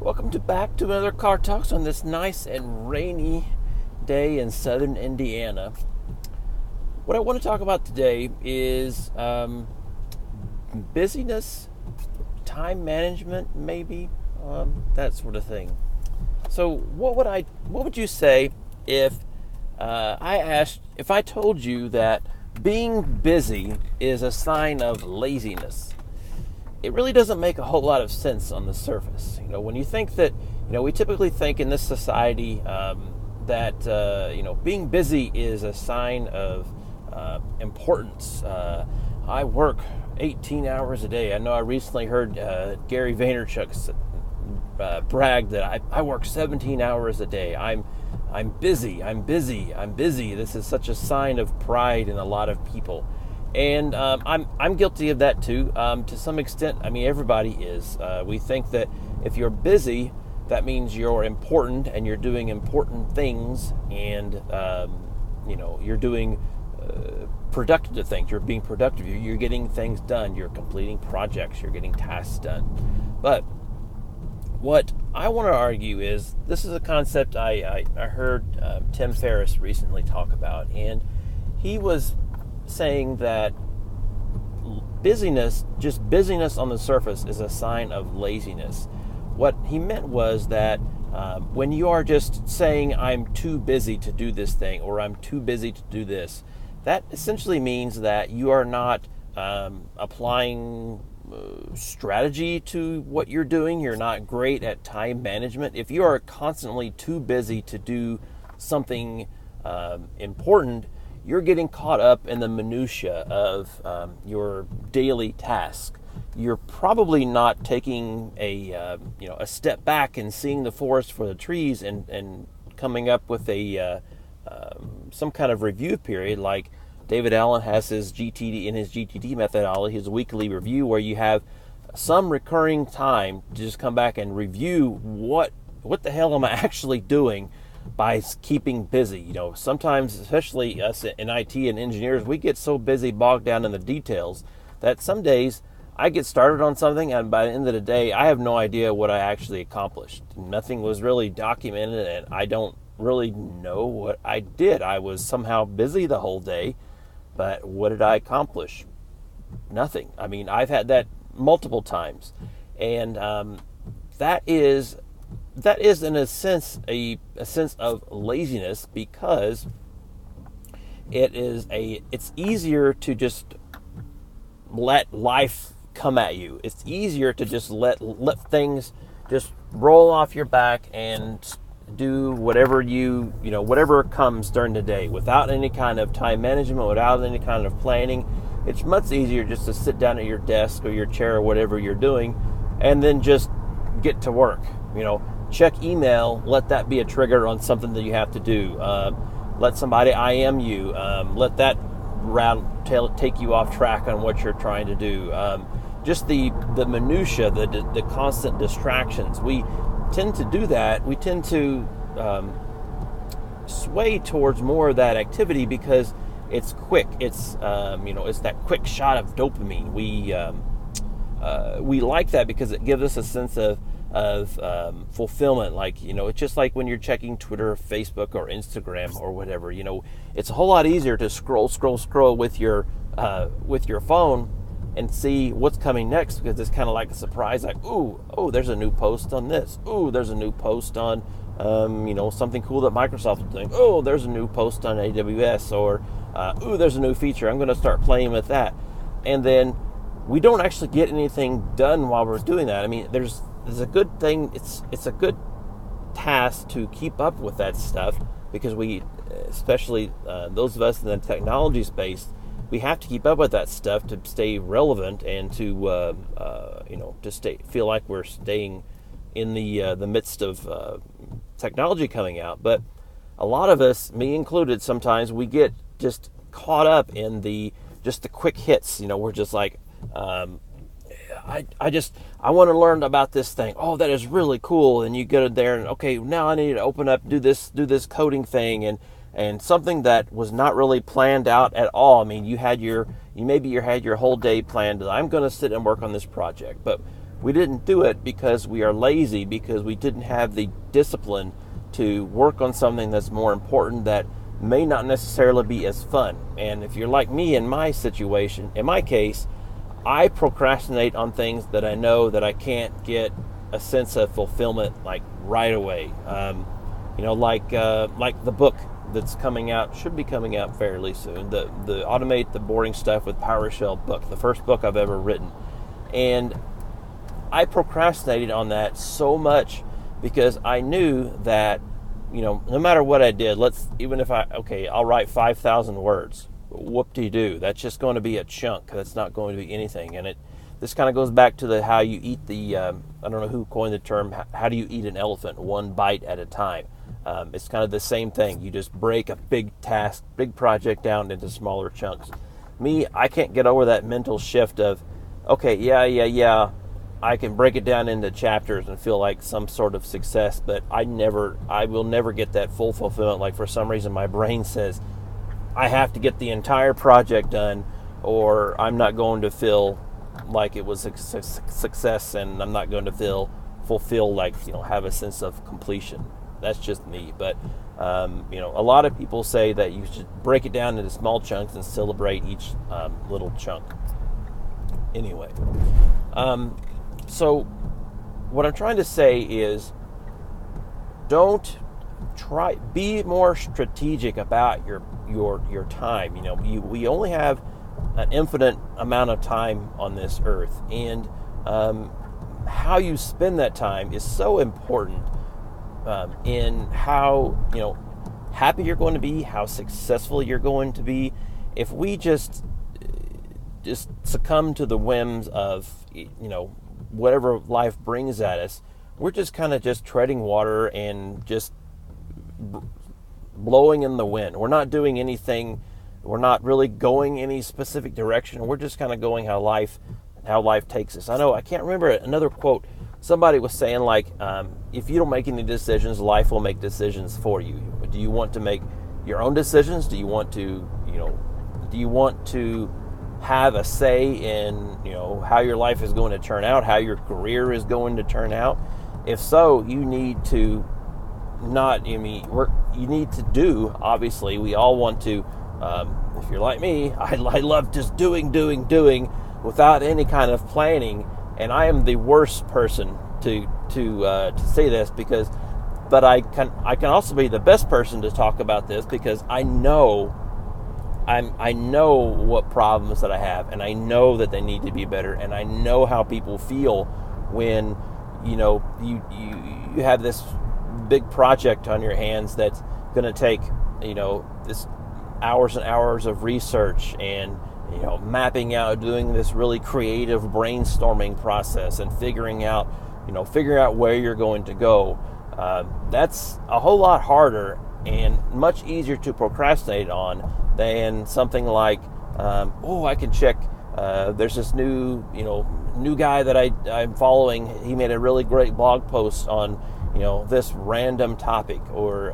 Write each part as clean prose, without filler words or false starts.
Welcome back to another Car Talks on this nice and rainy day in southern Indiana. What I want to talk about today is busyness, time management, maybe that sort of thing. So, what would you say if if I told you that being busy is a sign of laziness? It really doesn't make a whole lot of sense on the surface. When you think that, we typically think in this society that being busy is a sign of importance. I work 18 hours a day. I know I recently heard Gary Vaynerchuk brag that I work 17 hours a day. I'm busy. This is such a sign of pride in a lot of people. And I'm guilty of that too, to some extent. I mean, everybody is. We think that if you're busy, that means you're important and you're doing important things, and you're doing productive things. You're being productive. You're getting things done. You're completing projects. You're getting tasks done. But what I want to argue is this is a concept I heard Tim Ferriss recently talk about, and he was saying that just busyness on the surface is a sign of laziness. What he meant was that when you are just saying, I'm too busy to do this thing, or I'm too busy to do this, that essentially means that you are not applying strategy to what you're doing. You're not great at time management. If you are constantly too busy to do something important, you're getting caught up in the minutia of your daily task. You're probably not taking a step back and seeing the forest for the trees and coming up with some kind of review period, like David Allen has his GTD methodology, his weekly review, where you have some recurring time to just come back and review what the hell am I actually doing by keeping busy. Sometimes, especially us in IT and engineers, we get so busy, bogged down in the details, that some days I get started on something and by the end of the day I have no idea what I actually accomplished. Nothing was really documented and I don't really know what I did. I was somehow busy the whole day, but what did I accomplish? Nothing. I mean, I've had that multiple times, and that is in a sense a sense of laziness, because it's easier to just let life come at you. It's easier to just let things just roll off your back and do whatever whatever comes during the day without any kind of time management, without any kind of planning. It's much easier just to sit down at your desk or your chair or whatever you're doing and then just get to work. Check email, let that be a trigger on something that you have to do. Let somebody IM you. Let that take you off track on what you're trying to do. Just the minutia, the constant distractions. We tend to do that. We tend to sway towards more of that activity because it's quick. It's it's that quick shot of dopamine. We like that because it gives us a sense of fulfillment. It's just like when you're checking Twitter or Facebook or Instagram or whatever. It's a whole lot easier to scroll with your phone and see what's coming next, because it's kind of like a surprise, like, oh, there's a new post on this. Oh, there's a new post on something cool that Microsoft is doing. Oh, there's a new post on AWS, or there's a new feature. I'm going to start playing with that. And then we don't actually get anything done while we're doing that. I mean, there's a good thing. It's a good task to keep up with that stuff, because we, especially those of us in the technology space, we have to keep up with that stuff to stay relevant and to feel like we're staying in the midst of technology coming out. But a lot of us, me included, sometimes we get just caught up in the quick hits. We're just like, I want to learn about this thing. Oh, that is really cool. And you get in there and, okay, now I need to open up, do this coding thing, and something that was not really planned out at all. I mean, you had your whole day planned. I'm going to sit and work on this project, but We didn't do it because we are lazy, because we didn't have the discipline to work on something that's more important that may not necessarily be as fun. And if you're like me in my situation, in my case, I procrastinate on things that I know that I can't get a sense of fulfillment like right away. Like the book that's coming out, should be coming out fairly soon. The Automate the Boring Stuff with PowerShell book, the first book I've ever written. And I procrastinated on that so much because I knew that, no matter what I did, I'll write 5,000 words. Whoop-de-doo. That's just going to be a chunk. That's not going to be anything. And this kind of goes back to how you eat I don't know who coined the term, how do you eat an elephant? One bite at a time. It's kind of the same thing. You just break a big task, big project down into smaller chunks. Me, I can't get over that mental shift of, okay, yeah, I can break it down into chapters and feel like some sort of success, but I will never get that full fulfillment. Like, for some reason, my brain says I have to get the entire project done, or I'm not going to feel like it was a success, and I'm not going to fulfill, have a sense of completion. That's just me. But, a lot of people say that you should break it down into small chunks and celebrate each little chunk. Anyway, so what I'm trying to say is, be more strategic about your time. We only have an infinite amount of time on this earth, and how you spend that time is so important in how happy you're going to be, how successful you're going to be. If we just succumb to the whims of whatever life brings at us, we're just kind of just treading water and just blowing in the wind. We're not doing anything. We're not really going any specific direction. We're just kind of going how life takes us. I can't remember another quote. Somebody was saying, if you don't make any decisions, life will make decisions for you. Do you want to make your own decisions? Do you want to have a say in, how your life is going to turn out, how your career is going to turn out? If so, you need to obviously, we all want to, if you're like me, I love just doing without any kind of planning. And I am the worst person to say this, but I can also be the best person to talk about this, because I know what problems that I have, and I know that they need to be better, and I know how people feel when you have this big project on your hands that's going to take this hours and hours of research and mapping out, doing this really creative brainstorming process and figuring out where you're going to go. That's a whole lot harder and much easier to procrastinate on than something like, I can check. There's this new guy that I'm following. He made a really great blog post on this random topic, or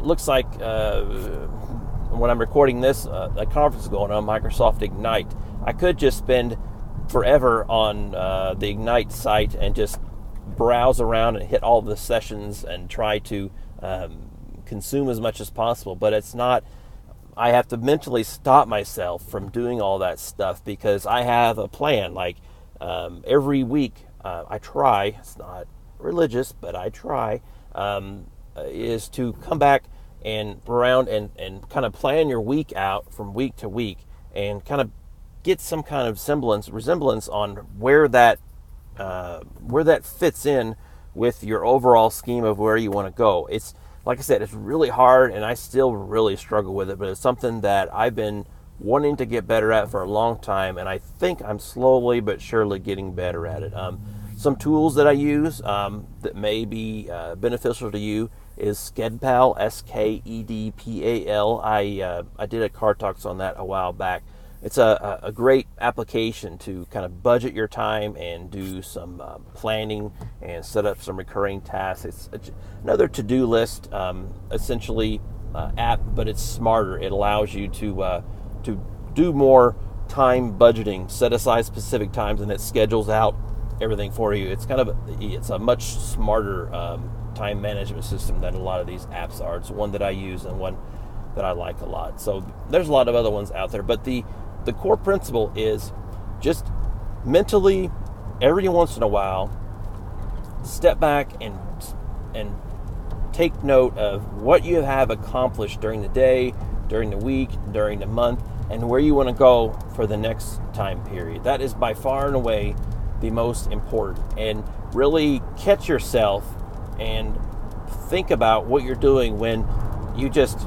looks like when I'm recording this, a conference is going on, Microsoft Ignite. I could just spend forever on the Ignite site and just browse around and hit all the sessions and try to consume as much as possible, but it's not. I have to mentally stop myself from doing all that stuff, because I have a plan. Every week, I try, it's not religious, but I try, is to come back and around and kind of plan your week out from week to week, and kind of get some kind of resemblance on where that fits in with your overall scheme of where you want to go. It's, like I said, it's really hard, and I still really struggle with it, but it's something that I've been wanting to get better at for a long time, and I think I'm slowly but surely getting better at it. Some tools that I use that may be beneficial to you is Skedpal, Skedpal. I did a Car Talks on that a while back. It's a great application to kind of budget your time and do some planning and set up some recurring tasks. It's another to-do list, essentially app, but it's smarter. It allows you to do more time budgeting. Set aside specific times, and it schedules out everything for you. It's a much smarter time management system than a lot of these apps are. It's one that I use and one that I like a lot. So there's a lot of other ones out there, but the core principle is just mentally, every once in a while, step back and take note of what you have accomplished during the day, during the week, during the month, and where you want to go for the next time period. That is by far and away the most important. And really catch yourself and think about what you're doing when you just,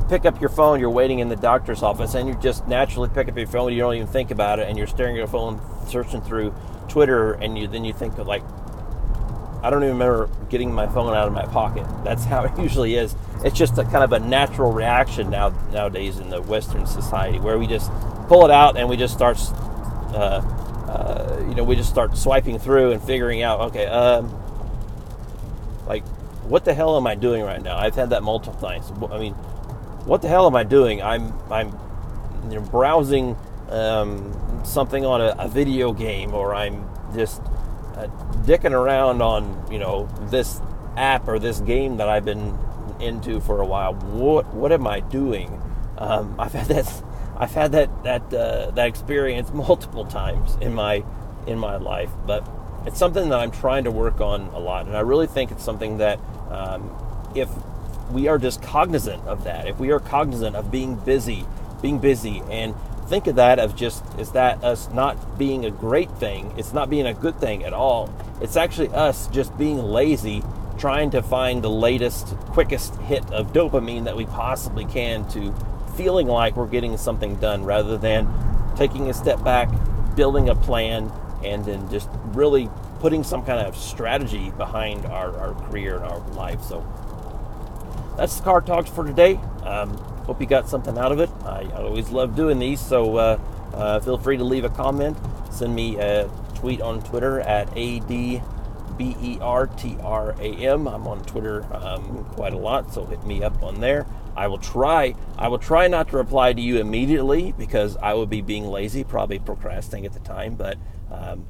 pick up your phone, you're waiting in the doctor's office, and you just naturally pick up your phone, you don't even think about it, and you're staring at your phone, searching through Twitter, and then you think of, like, I don't even remember getting my phone out of my pocket. That's how it usually is. It's just a kind of a natural reaction nowadays in the Western society, where we just pull it out and we just start, swiping through and figuring out, okay, like, what the hell am I doing right now? I've had that multiple times. I mean, what the hell am I doing? I'm browsing something on a video game, or I'm just dicking around on this app or this game that I've been into for a while. What am I doing? I've had that experience multiple times in my life, but it's something that I'm trying to work on a lot, and I really think it's something that if we are just cognizant of that, if we are cognizant of being busy, and think of that is that us not being a great thing. It's not being a good thing at all. It's actually us just being lazy, trying to find the latest, quickest hit of dopamine that we possibly can, to feeling like we're getting something done, rather than taking a step back, building a plan, and then just really putting some kind of strategy behind our career and our life. So that's the Car Talks for today. Hope you got something out of it. I always love doing these, so feel free to leave a comment. Send me a tweet on Twitter at ADBERTRAM. I'm on Twitter quite a lot, so hit me up on there. I will try not to reply to you immediately, because I will be being lazy, probably procrastinating at the time, but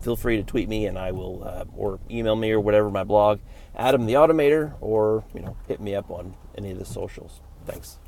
feel free to tweet me, and I will, or email me, or whatever, my blog, Adam the Automator, or hit me up on any of the socials. Thanks.